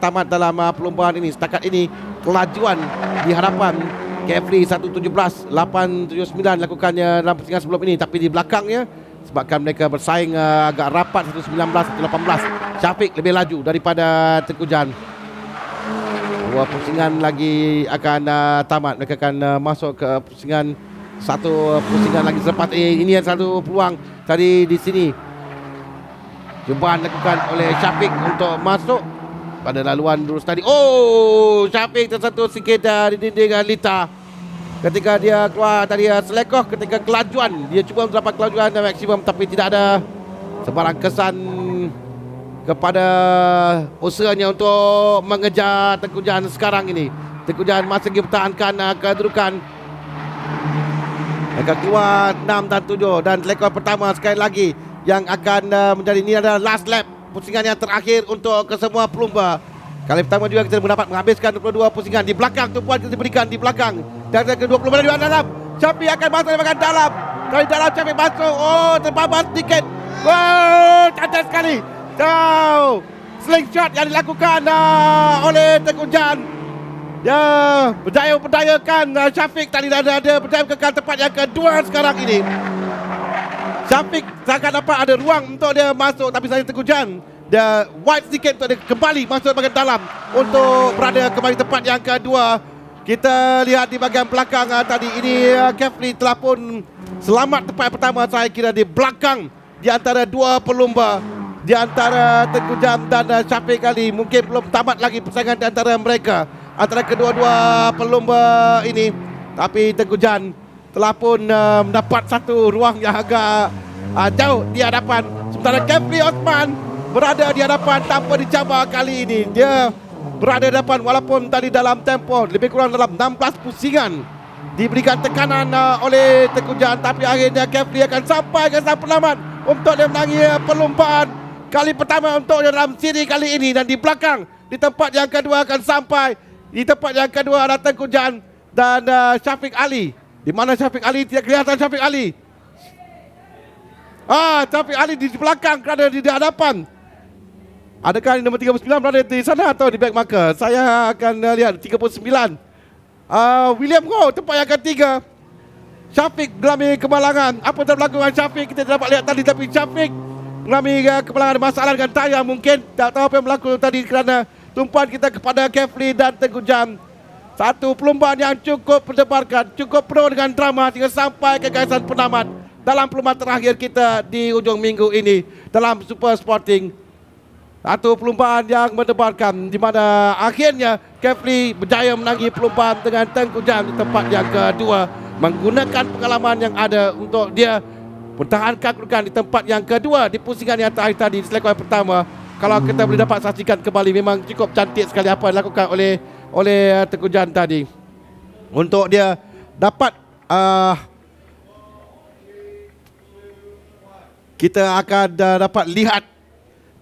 tamat dalam perlombaan ini. Setakat ini kelajuan di hadapan Kefli 1.17, 8.79 lakukannya dalam pusingan sebelum ini, tapi di belakangnya sebabkan mereka bersaing agak rapat 1.19, 1.18. Syafiq lebih laju daripada Tengku Jan. 2 pusingan lagi akan tamat. Mereka akan masuk ke pusingan, 1 pusingan lagi selepas ini. Yang satu peluang tadi di sini. Cubaan lakukan oleh Syafiq untuk masuk pada laluan lurus tadi. Oh, Syafiq tersentuh sikit di dinding Lita ketika dia keluar tadi selekoh. Ketika kelajuan, dia cuba untuk dapat kelajuan maksimum, tapi tidak ada sebarang kesan kepada usahanya untuk mengejar Tengku Jan sekarang ini. Tengku Jan masih lagi pertahankan kedudukan. Mereka keluar 6 dan 7, dan selekoh pertama sekali lagi yang akan menjadi, ini adalah last lap, pusingan yang terakhir untuk kesemua pelumba. Kali pertama juga kita dapat menghabiskan 22 pusingan. Di belakang tumpuan kita diberikan di belakang, dan kedua pelumba di dalam. Syafiq akan masuk di bahagian dalam. Dari dalam Syafiq masuk. Oh, terbabas sedikit. Wow, cantik sekali. Jauh slingshot yang dilakukan oleh Tengku Jan. Ya, berdayakan Syafiq tadi ada berjaya kekal tempat yang kedua sekarang ini. Syafiq sangat dapat ada ruang untuk dia masuk, tapi saya Tengku Jan dia wide sedikit untuk dia kembali masuk bahagian dalam untuk berada kembali tempat yang kedua. Kita lihat di bahagian belakang tadi ini Kefli telah pun selamat tempat pertama, saya kira di belakang di antara dua pelumba, di antara Tengku Jam dan Syafiq Ali. Mungkin belum tamat lagi persaingan di antara mereka, antara kedua-dua pelumba ini. Tapi Tengku Jam telah pun mendapat satu ruang yang agak jauh di hadapan. Sementara Kefli Osman berada di hadapan tanpa dicabar kali ini. Dia berada di hadapan walaupun tadi dalam tempo lebih kurang dalam 16 pusingan diberikan tekanan oleh Tengku Jam, tapi akhirnya Kefli akan sampai ke sang penamat untuk dia menangi perlombaan kali pertama untuk dia dalam siri kali ini. Dan di belakang, di tempat yang kedua akan sampai, di tempat yang kedua ada Tengku Jam dan Syafiq Ali. Di mana Syafiq Ali? Tidak kelihatan Syafiq Ali. Syafiq Ali di belakang, kerana di hadapan. Adakah nombor 39 berada di sana atau di back marker? Saya akan lihat 39. William Goh tempat yang ketiga. Syafiq mengalami kemalangan. Apa yang berlaku dengan Syafiq kita tidak dapat lihat tadi, tapi Syafiq mengalami kemalangan, masalah dengan tayar mungkin. Tak tahu apa yang berlaku tadi kerana tumpuan kita kepada Kefli dan Tengku Jam. Satu perlombaan yang cukup mendebarkan, cukup penuh dengan drama hingga sampai ke garisan penamat dalam perlombaan terakhir kita di hujung minggu ini dalam Super Sporting. Satu perlombaan yang mendebarkan di mana akhirnya Kefli berjaya menangi perlombaan dengan Tengku Jam di tempat yang kedua, menggunakan pengalaman yang ada untuk dia pertahankan kedudukan di tempat yang kedua di pusingan yang terakhir tadi di selekon pertama. Kalau kita boleh dapat saksikan kembali, memang cukup cantik sekali apa yang dilakukan oleh Tengku Jam tadi untuk dia dapat kita akan dapat lihat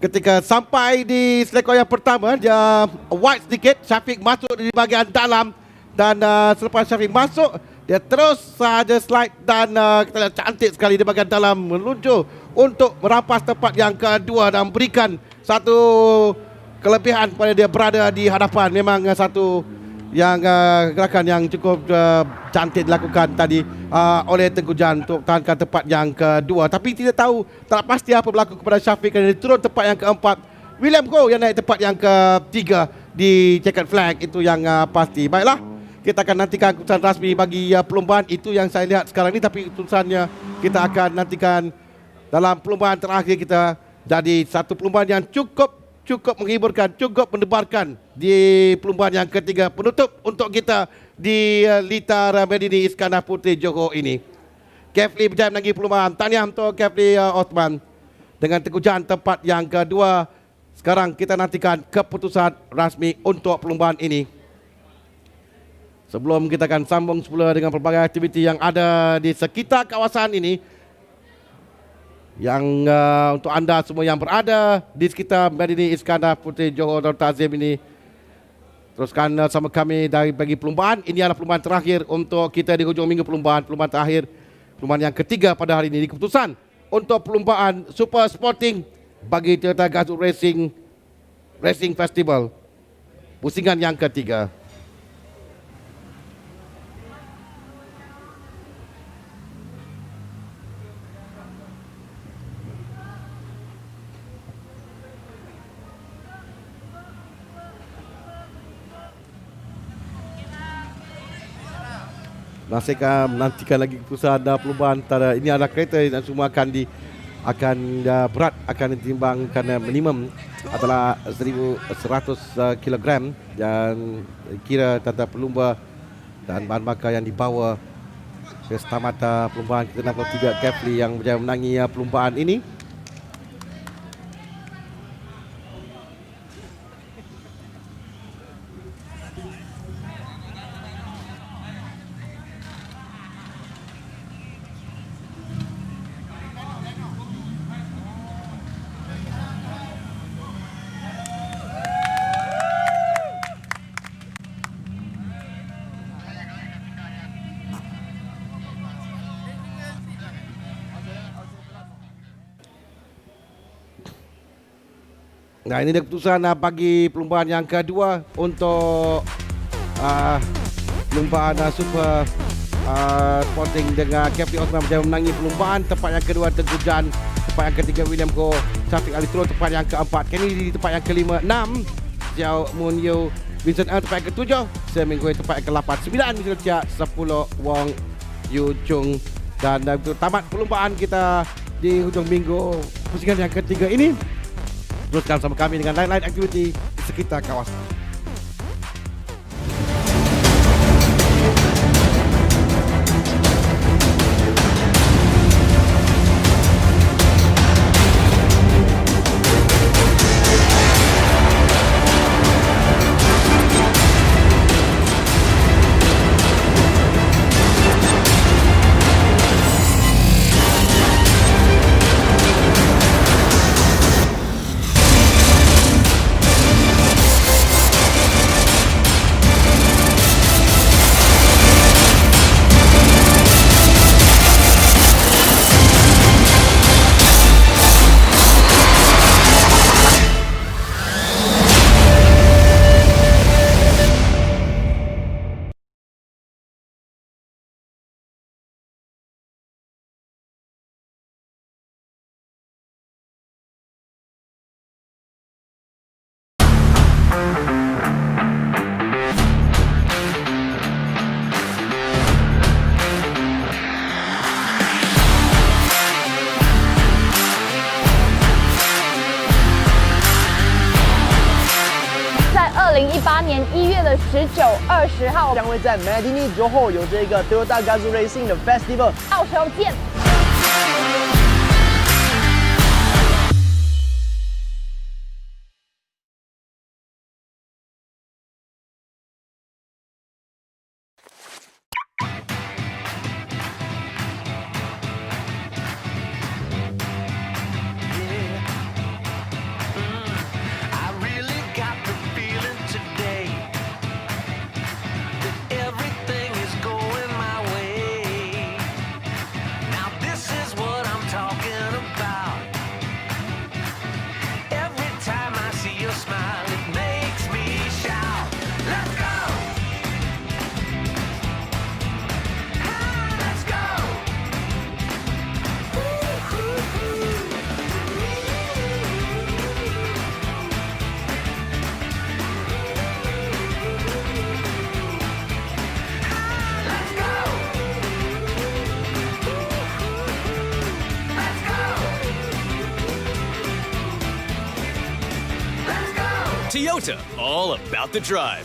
ketika sampai di selekon yang pertama, dia wide sedikit. Syafiq masuk di bahagian dalam dan selepas Syafiq masuk, dia terus sahaja slide dan kita lihat cantik sekali di bahagian dalam meluncur untuk merampas tempat yang kedua dan memberikan satu kelebihan pada dia berada di hadapan. Memang satu yang gerakan yang cukup cantik dilakukan tadi oleh Tengku Jam untuk tahankan tempat yang kedua. Tapi tidak tahu, tak pasti apa berlaku kepada Syafiq kerana dia turun tempat yang keempat. William Goh yang naik tempat yang ketiga di checkered flag, itu yang pasti. Baiklah, kita akan nantikan keputusan rasmi bagi perlombaan. Itu yang saya lihat sekarang ini, tapi keputusannya kita akan nantikan dalam perlombaan terakhir kita. Jadi satu perlombaan yang cukup menghiburkan, cukup mendebarkan di perlombaan yang ketiga penutup untuk kita di Litar Medini Iskandar Puteri Johor ini. Kefli berjaya menangi perlombaan. Tahniah untuk Kefli Osman dengan Tengku Jam tempat yang kedua. Sekarang kita nantikan keputusan rasmi untuk perlombaan ini. Sebelum kita akan sambung semula dengan pelbagai aktiviti yang ada di sekitar kawasan ini, yang untuk anda semua yang berada di sekitar Medini Iskandar Puteri Johor Darul Ta'zim ini, teruskan sama kami dari bagi perlombaan. Ini adalah perlombaan terakhir untuk kita di hujung minggu perlombaan terakhir, perlombaan yang ketiga pada hari ini. Di keputusan untuk perlombaan Super Sporting bagi Toyota Gazoo Racing Festival, pusingan yang ketiga. Masih akan menantikan lagi keputusan perlombaan antara ini adalah kereta yang semua akan berat akan ditimbangkan minimum adalah 1,100 kg dan kira tanda pelumba dan bahan bakar yang dibawa ke setamat perlombaan kita 63 Kefli yang berjaya menangi perlombaan ini. Nah, ini dia keputusan bagi perlombaan yang kedua untuk perlombaan Super Sporting dengan Kefli Osman berjaya menangi perlombaan. Tempat yang kedua Tengku Jam, tempat yang ketiga William Goh, Syafiq Ali turun tempat yang keempat, Kenny di tempat yang kelima, 6 Xiao Moon Yu, Vincent tempat yang ketujuh, Seminggu tempat yang ke-8, 9 Michelle Chia, 10 Wong Yu Chung. Dan tamat perlombaan kita di hujung minggu pusingan yang ketiga ini. Teruskan bersama kami dengan lain-lain aktiviti di sekitar kawasan.在2018年1月的19、20号，将会在 Medini Johor 有这个 Toyota Gazoo Racing 的 Festival。到时候见。Toyota, all about the drive.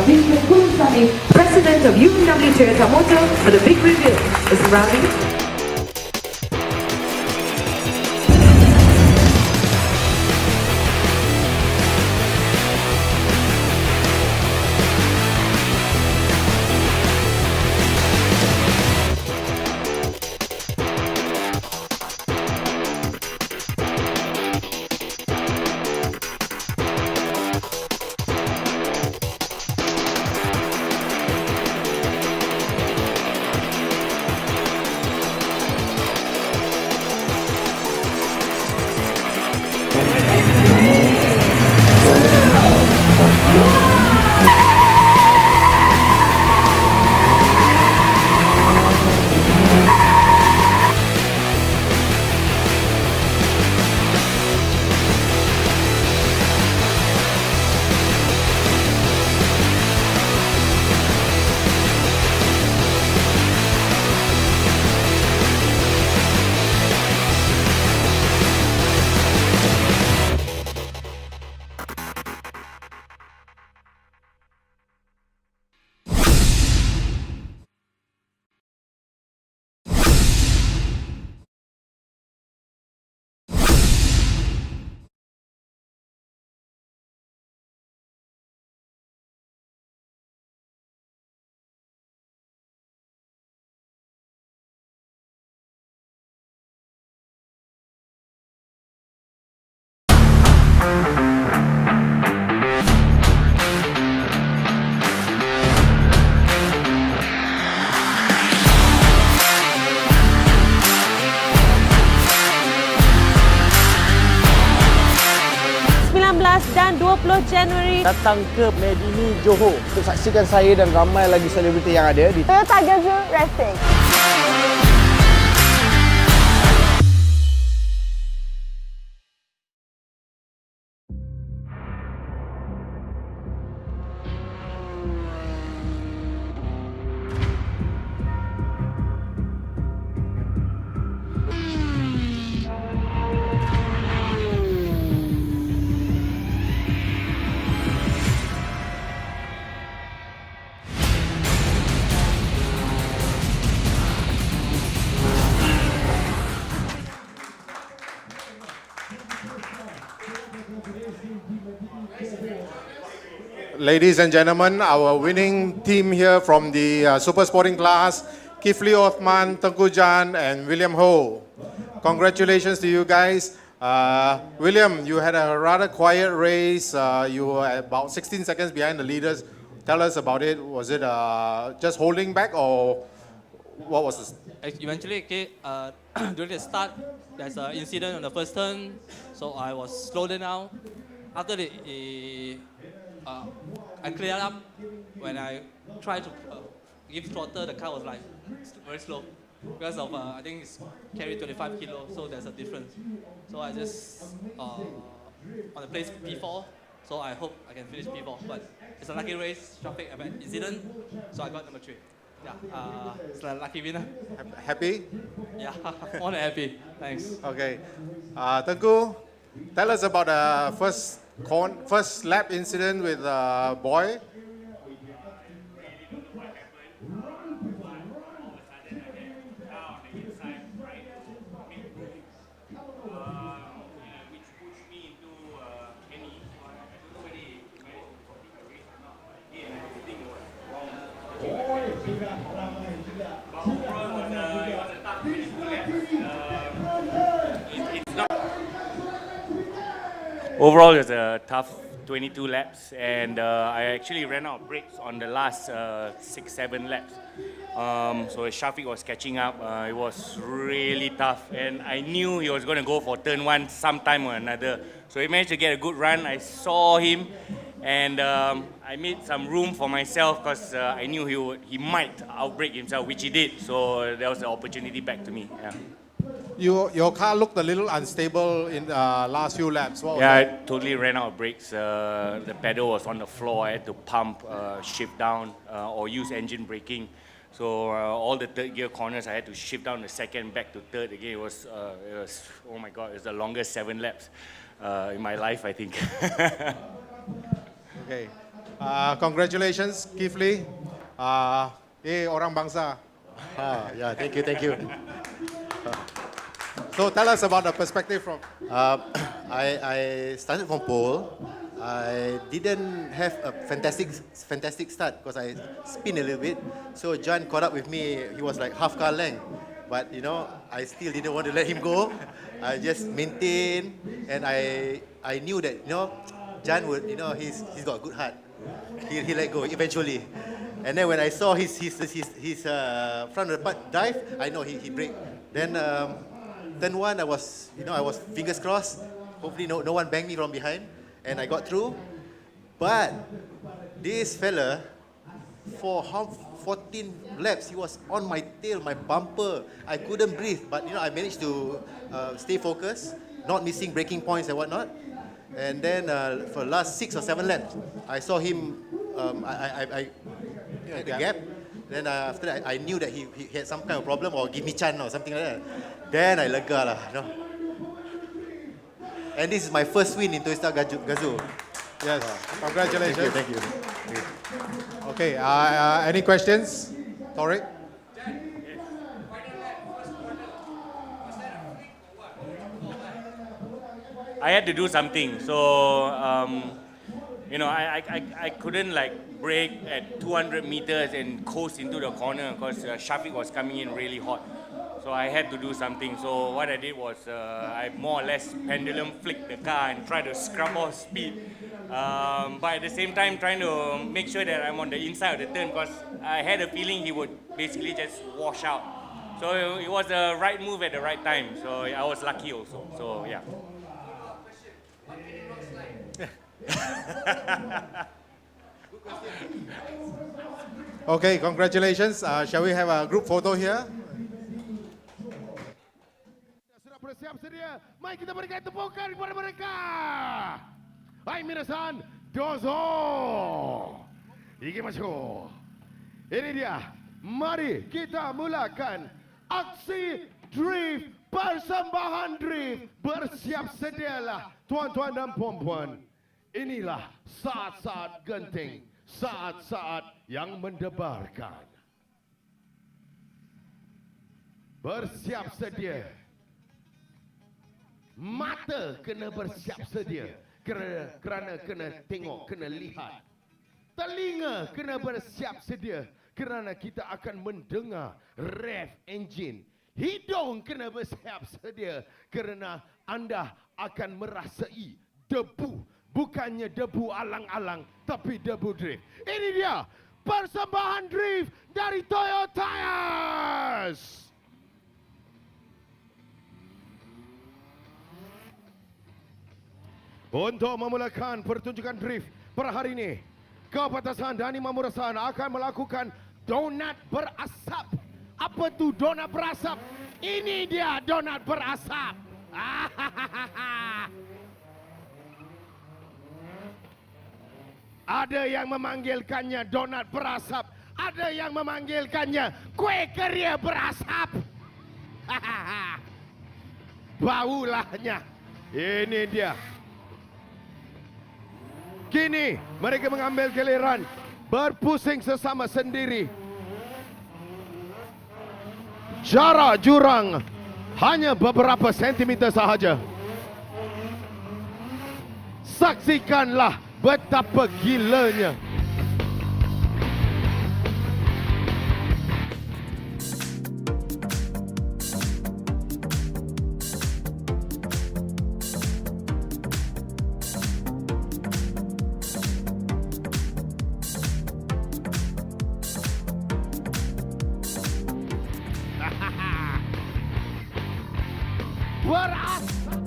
Vincent Kunsani, President of UMW Toyota Motor, for the big reveal. Mr. Ravi. dan 20 Januari. Datang ke Medini Johor untuk saksikan saya dan ramai lagi selebriti yang ada di Toyota Gazoo Racing. Ladies and gentlemen, our winning team here from the Super Sporting class, Kifli Othman, Tengku Jan, and William Ho. Congratulations to you guys. William, you had a rather quiet race. You were about 16 seconds behind the leaders. Tell us about it. Was it just holding back or what was this? Eventually, during the start, there's an incident on the first turn, so I was slowed down. After I cleared up. When I tried to give throttle, the car was like very slow because of I think it's carried 25 kilos, so there's a difference. So I just on the place P4, so I hope I can finish P4. But it's a lucky race, traffic event incident, so I got number 3. Yeah, it's a lucky winner. Happy? Yeah, more than happy. Thanks. Okay, Tengku, tell us about the first lap incident with Boy. Overall, it was a tough 22 laps, and I actually ran out of brakes on the last 6-7 laps. So Shafiq was catching up. It was really tough, and I knew he was going to go for turn 1 sometime or another. So he managed to get a good run. I saw him, and I made some room for myself because I knew he might outbrake himself, which he did. So that was the opportunity back to me. Yeah. Your car looked a little unstable in the last few laps. What was I that? totally ran out of brakes. The pedal was on the floor. I had to pump, shift down, or use engine braking. So all the third gear corners, I had to shift down the second back to third again. It was oh my God, it was the longest 7 laps in my life, I think. Okay. Congratulations, Kifli. Orang bangsa. Yeah, thank you. So tell us about the perspective from. I started from pole. I didn't have a fantastic start because I spin a little bit. So John caught up with me. He was like half car length, but I still didn't want to let him go. I just maintained, and I knew that John would he's got a good heart. He let go eventually, and then when I saw his front of the part dive, I know he brake. Then turn one, I was fingers crossed. Hopefully no one banged me from behind, and I got through. But this fella, for 14 laps, he was on my tail, my bumper. I couldn't breathe, but I managed to stay focused, not missing braking points and whatnot. And then for the last 6 or 7 laps, I saw him. I had the gap. Then after that, I knew that he had some kind of problem or give me chance or something like that. Then I lega lah. And this is my first win in Toyota Gazoo. Yes, congratulations. Thank you. Okay, any questions? Taurik? I had to do something, so I couldn't brake at 200 meters and coast into the corner because Shafiq was coming in really hot. So I had to do something. So what I did was I more or less pendulum flicked the car and tried to scrub off speed. But at the same time trying to make sure that I'm on the inside of the turn because I had a feeling he would basically just wash out. So it was the right move at the right time. So I was lucky also. So yeah. Okay, congratulations. Shall we have a group photo here? Sudah bersiap sedia. Mari kita berikan tepukan kepada mereka. Hai minasan, dozo. Ikimasu. Ini dia. Mari kita mulakan aksi drift, persembahan drift. Bersiap sedialah tuan-tuan dan puan-puan. Inilah saat-saat genting, saat-saat yang mendebarkan. Bersiap sedia. Mata kena bersiap sedia kerana kena tengok, kena lihat. Telinga kena bersiap sedia kerana kita akan mendengar rev engine. Hidung kena bersiap sedia kerana anda akan merasai debu. Bukannya debu alang-alang, tapi debu drift. Ini dia persembahan drift dari Toyo Tires. Untuk memulakan pertunjukan drift pada hari ini, Kepatasan Dani Mamurasan akan melakukan donat berasap. Apa tu donat berasap? Ini dia donat berasap. Ada yang memanggilkannya donat berasap, ada yang memanggilkannya kue keria berasap. Baulahnya. Ini dia. Kini mereka mengambil giliran berpusing sesama sendiri. Jarak jurang hanya beberapa sentimeter sahaja. Saksikanlah betapa gilanya. Berasap.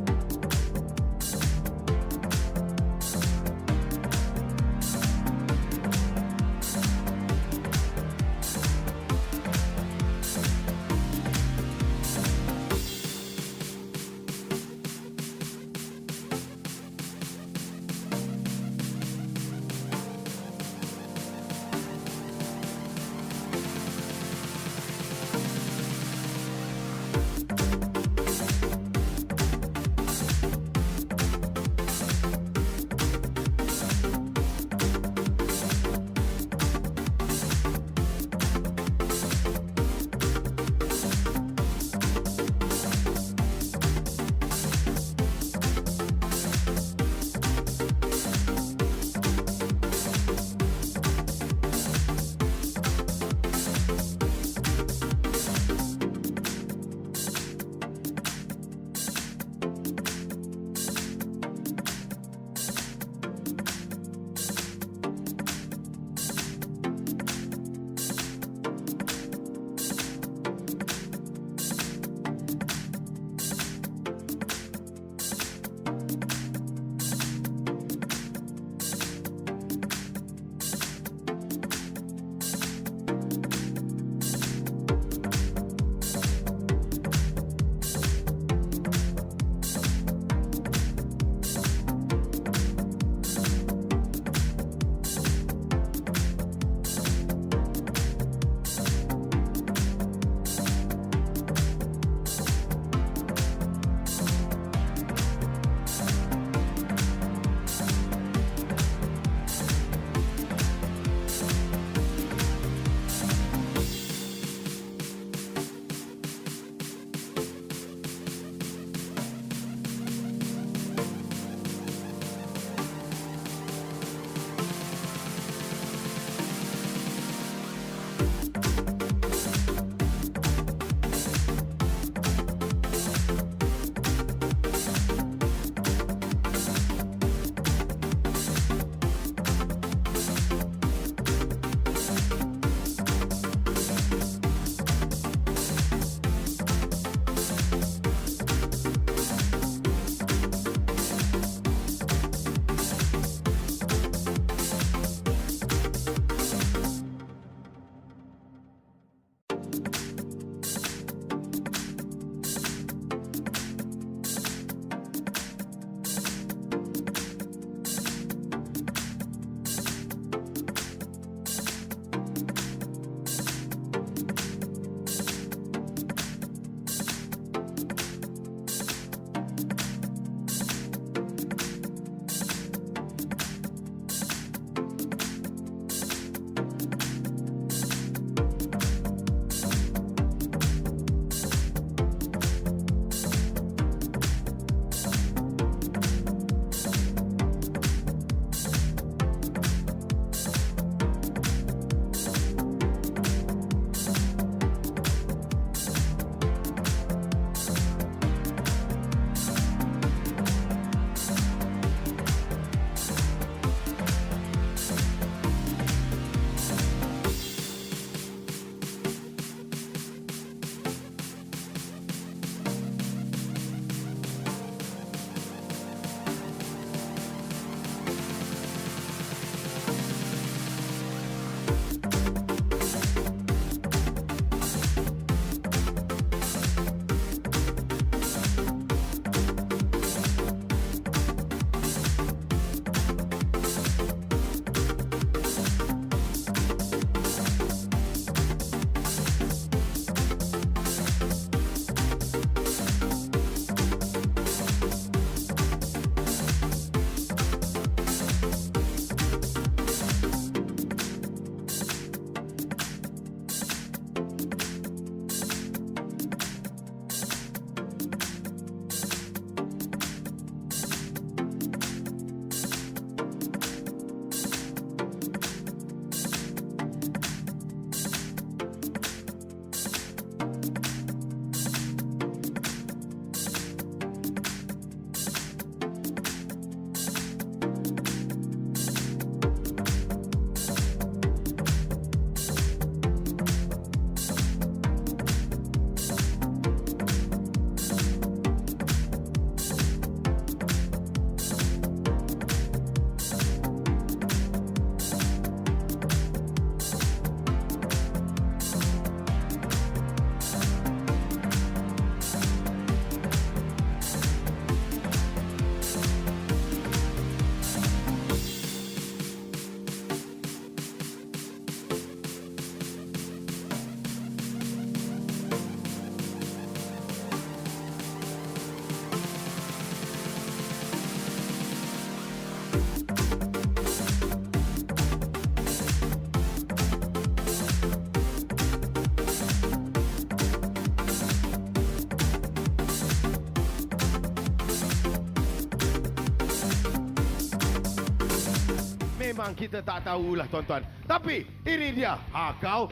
memang kita tak tahulah tuan-tuan. Tapi ini dia. Kau.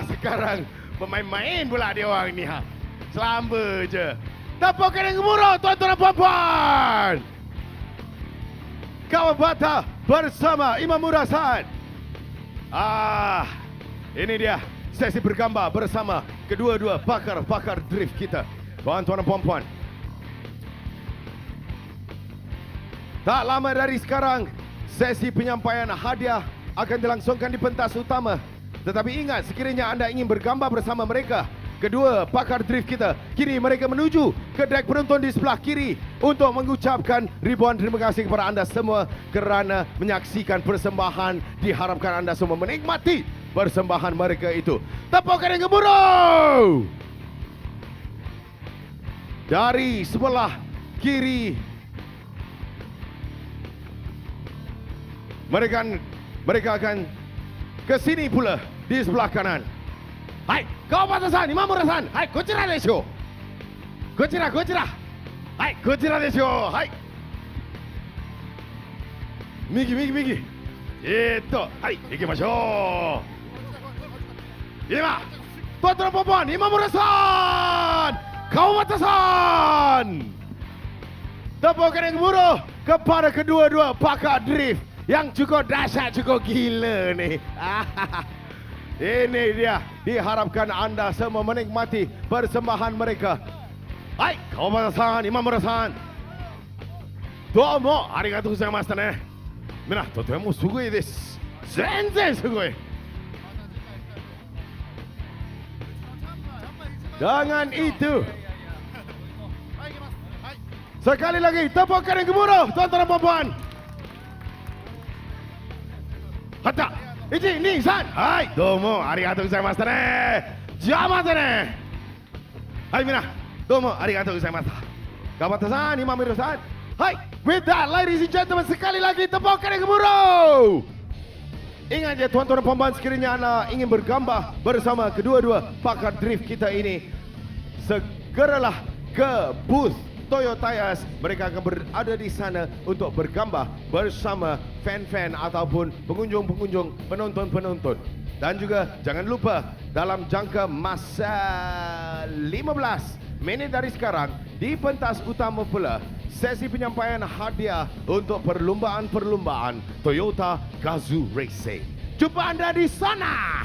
Sekarang pemain-main pula dia orang ni Selamba je. Tapukan yang gemuruh tuan-tuan dan puan-puan. Kawan Bata bersama Imam Murasan. Ini dia sesi bergambar bersama kedua-dua pakar-pakar drift kita. Tuan-tuan dan puan-puan. Tak lama dari sekarang, sesi penyampaian hadiah akan dilangsungkan di pentas utama. Tetapi ingat, sekiranya anda ingin bergambar bersama mereka, kedua pakar drift kita, kini mereka menuju ke dek penonton di sebelah kiri untuk mengucapkan ribuan terima kasih kepada anda semua kerana menyaksikan persembahan. Diharapkan anda semua menikmati persembahan mereka itu. Tepukan yang gemuruh dari sebelah kiri. Mereka akan ke sini pula di sebelah kanan. Hai, kau batasan, Imam Murasan. Hai, kocira desho. Kocira. Hai, kocira desho. Hai. Migi. Itu. Hai, ikimashou. Ima. Tuan-tuan dan puan-puan, Imam Murasan. Kau batasan. Tepukan yang gemuruh kepada kedua-dua pakar drift yang cukup dahsyat, cukup gila ni. Ini dia. Diharapkan anda semua menikmati persembahan mereka. Hai, kau batasan, Imam Murasan. Domo, arigatou gozaimashita ne. Mina, totemo sugoi desu. Zenzen sugoi. Dengan itu, sekali lagi tepukan yang gemuruh tuan-tuan dan puan-puan. Hata, ichi, ni, san. Hai, domo, arigatou gozaimashita ne. Jamata ne. Hai, mina, domo, arigatou gozaimashita. Kabata-san, Imam Murasan. Hai, with that, ladies and gentlemen, sekali lagi tepukan yang gemuruh. Ingat ya tuan-tuan dan puan-puan, sekiranya anda ingin bergambar bersama kedua-dua pakar drift kita ini, segeralah ke booth Toyotayas. Mereka akan berada di sana untuk bergambar bersama fan-fan ataupun pengunjung-pengunjung, penonton-penonton. Dan juga jangan lupa dalam jangka masa 15 minit dari sekarang, di pentas utama pula sesi penyampaian hadiah untuk perlumbaan-perlumbaan Toyota Gazoo Racing. Jumpa anda di sana.